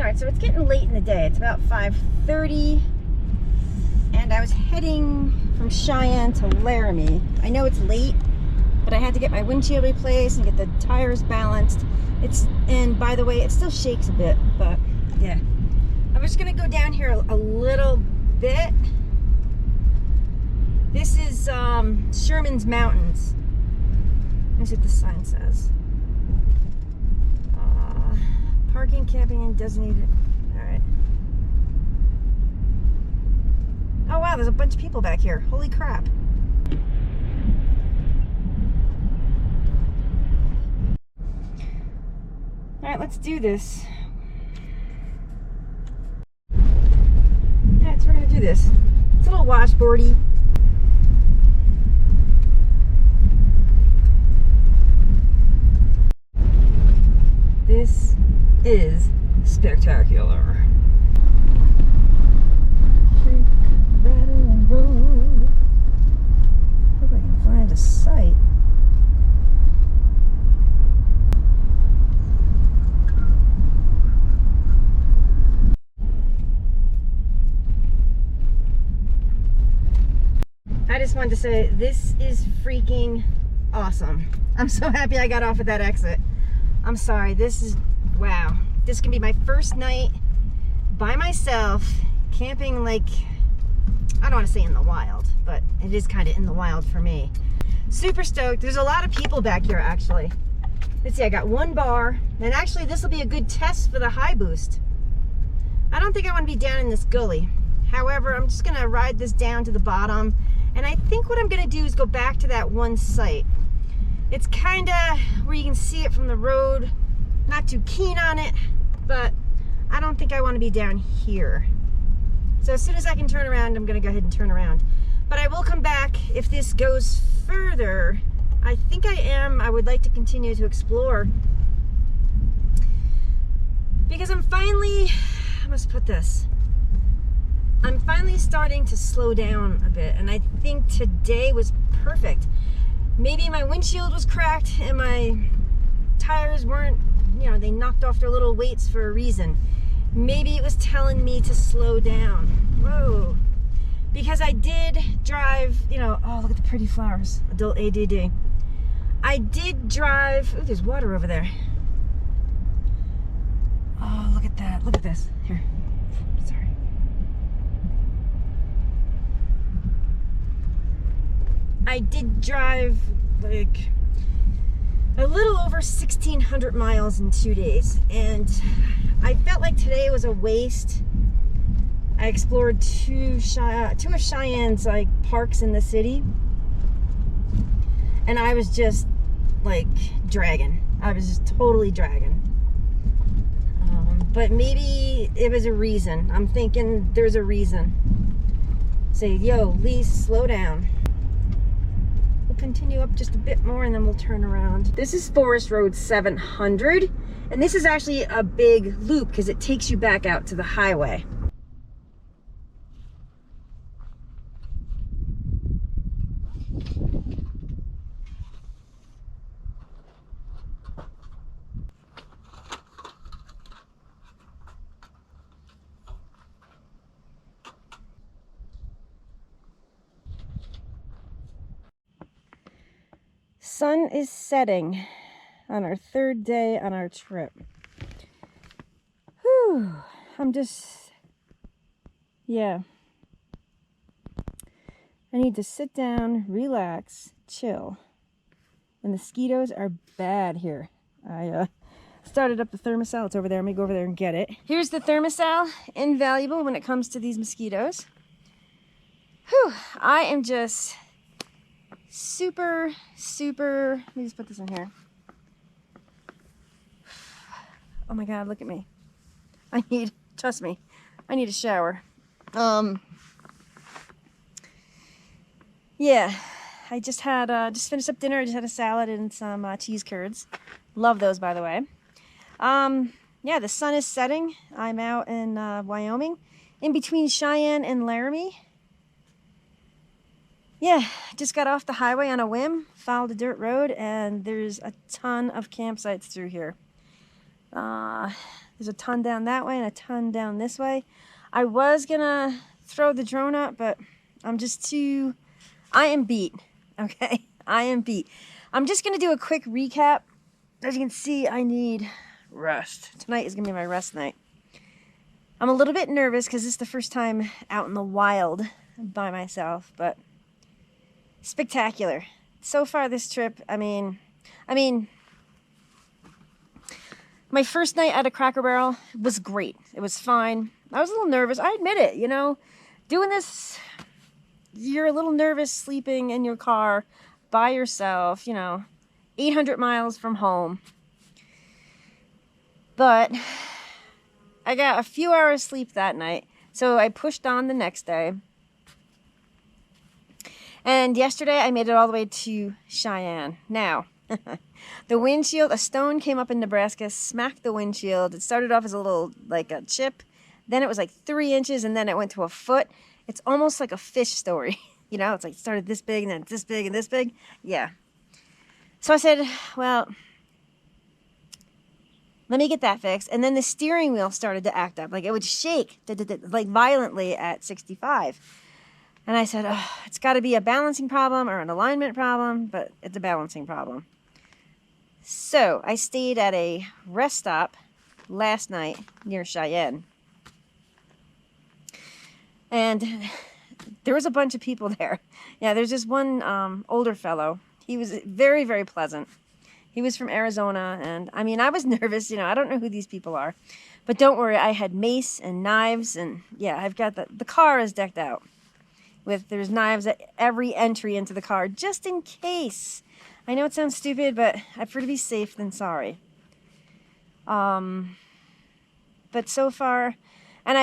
Alright, so it's getting late in the day. It's about 5:30. And I was heading from Cheyenne to Laramie. I know it's late, but I had to get my windshield replaced and get the tires balanced. And by the way, it still shakes a bit, but yeah. I'm just gonna go down here a little bit. This is Sherman's Mountains. Let's see what the sign says. Parking, camping, and designated. Alright. Oh wow, there's a bunch of people back here. Holy crap. Alright, let's do this. Yeah, so we're gonna do this. It's a little washboardy. This is spectacular. Vedauwoo Road. Hope I can find a site. I just wanted to say this is freaking awesome. I'm so happy I got off at that exit. I'm sorry, this is, wow. This can be my first night by myself, camping like, I don't want to say in the wild, but it is kind of in the wild for me. Super stoked. There's a lot of people back here, actually. Let's see, I got one bar, and actually this will be a good test for the high boost. I don't think I want to be down in this gully. However, I'm just going to ride this down to the bottom, and I think what I'm going to do is go back to that one site. It's kind of where you can see it from the road. Not too keen on it, but I don't think I want to be down here. So as soon as I can turn around, I'm going to go ahead and turn around. But I will come back if this goes further. I think I am. I would like to continue to explore. Because I'm finally, I must put this, I'm finally starting to slow down a bit. And I think today was perfect. Maybe my windshield was cracked and my tires weren't, you know, they knocked off their little weights for a reason. Maybe it was telling me to slow down. Whoa. Because I did drive, you know, oh, look at the pretty flowers. Adult ADD. I did drive, oh, there's water over there. Oh, look at that. Look at this. Here. Sorry. I did drive like a little over 1,600 miles in 2 days, and I felt like today was a waste. I explored two of Cheyenne's like parks in the city, and I was just like dragging. I was just totally dragging. But maybe it was a reason. I'm thinking there's a reason. Say, yo, Lee, slow down. We'll continue up just a bit more and then we'll turn around. This is Forest Road 700, and this is actually a big loop because it takes you back out to the highway. Sun is setting on our third day on our trip. Whew, I'm just, yeah. I need to sit down, relax, chill. The mosquitoes are bad here. I started up the thermosol. It's over there. Let me go over there and get it. Here's the thermosol. Invaluable when it comes to these mosquitoes. Whew, I am just super, let me just put this in here. Oh my God, look at me. Trust me, I need a shower. Yeah, I just finished up dinner. I just had a salad and some cheese curds. Love those, by the way. Yeah, the sun is setting. I'm out in Wyoming, in between Cheyenne and Laramie. Yeah, just got off the highway on a whim, followed a dirt road, and there's a ton of campsites through here. There's a ton down that way and a ton down this way. I was gonna throw the drone up, but I'm just too... I am beat, okay? I am beat. I'm just gonna do a quick recap. As you can see, I need rest. Tonight is gonna be my rest night. I'm a little bit nervous because this is the first time out in the wild by myself, but spectacular. So far this trip, I mean, my first night at a Cracker Barrel was great. It was fine. I was a little nervous. I admit it, you know. Doing this, you're a little nervous sleeping in your car by yourself, you know, 800 miles from home. But I got a few hours sleep that night, so I pushed on the next day. And yesterday I made it all the way to Cheyenne. Now, the windshield, a stone came up in Nebraska, smacked the windshield. It started off as a little, like a chip. Then it was like 3 inches, and then it went to a foot. It's almost like a fish story. You know, it's like it started this big, and then this big, and this big. Yeah. So I said, well, let me get that fixed. And then the steering wheel started to act up. Like it would shake, like violently at 65. And I said, oh, it's got to be a balancing problem or an alignment problem, but it's a balancing problem. So I stayed at a rest stop last night near Cheyenne. And there was a bunch of people there. Yeah, there's this one older fellow. He was very, very pleasant. He was from Arizona, and I mean, I was nervous. You know, I don't know who these people are. But don't worry, I had mace and knives, and yeah, I've got the car is decked out. There's knives at every entry into the car, just in case. I know it sounds stupid, but I prefer to be safe than sorry. But so far, and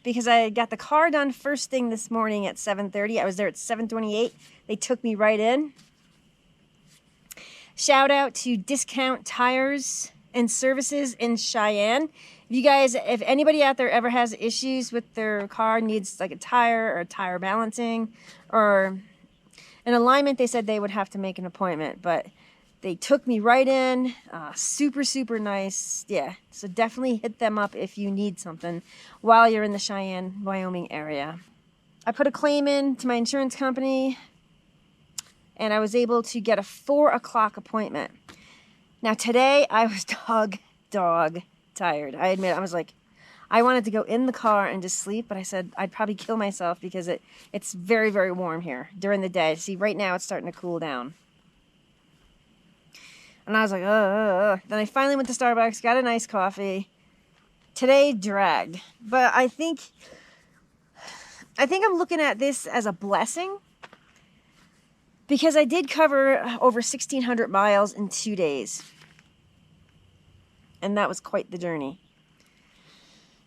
because I got the car done first thing this morning at 7:30. I was there at 7:28. They took me right in. Shout out to Discount Tires and Services in Cheyenne. If anybody out there ever has issues with their car, needs like a tire or tire balancing or an alignment, they said they would have to make an appointment, but they took me right in. Super, super nice. Yeah, so definitely hit them up if you need something while you're in the Cheyenne, Wyoming area. I put a claim in to my insurance company, and I was able to get a 4 o'clock appointment. Now today, I was dog tired. I admit, I was like, I wanted to go in the car and just sleep, but I said I'd probably kill myself because it's very, very warm here during the day. See, right now it's starting to cool down. And I was like, Then I finally went to Starbucks, got a nice coffee. Today dragged. But I think I'm looking at this as a blessing because I did cover over 1,600 miles in 2 days. And that was quite the journey.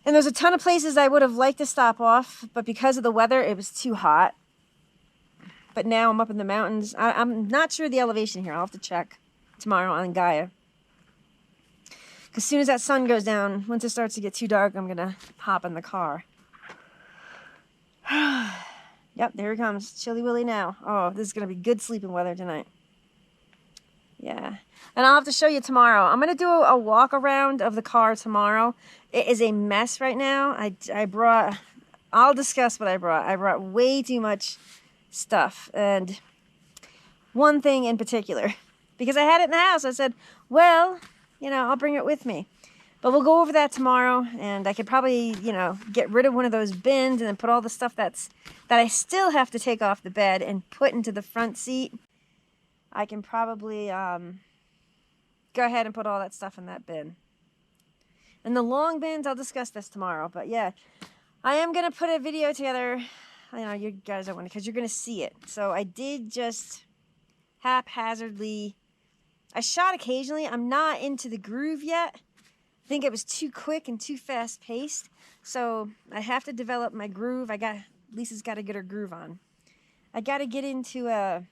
And there's a ton of places I would have liked to stop off, but because of the weather, it was too hot. But now I'm up in the mountains. I'm not sure the elevation here. I'll have to check tomorrow on Gaia. Because as soon as that sun goes down, once it starts to get too dark, I'm going to hop in the car. Yep, there he comes. Chilly Willy now. Oh, this is going to be good sleeping weather tonight. Yeah. And I'll have to show you tomorrow. I'm going to do a walk around of the car tomorrow. It is a mess right now. I'll discuss what I brought. I brought way too much stuff. And one thing in particular, because I had it in the house, I said, well, you know, I'll bring it with me. But we'll go over that tomorrow, and I could probably, you know, get rid of one of those bins and then put all the stuff that I still have to take off the bed and put into the front seat. I can probably go ahead and put all that stuff in that bin. And the long bins, I'll discuss this tomorrow. But yeah, I am going to put a video together. I know you guys don't want to, because you're going to see it. So I did just haphazardly, I shot occasionally. I'm not into the groove yet. I think it was too quick and too fast paced. So I have to develop my groove. Lisa's got to get her groove on. I got to get into a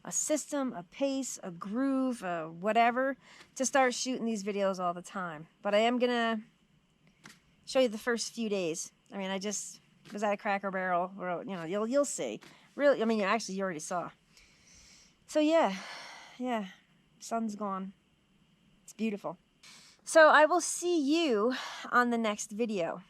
system, a pace, a groove, whatever, to start shooting these videos all the time. But I am going to show you the first few days. I mean, I just was at a Cracker Barrel, or, you know, you'll see. Really, I mean, actually, you already saw. So, yeah, sun's gone. It's beautiful. So I will see you on the next video.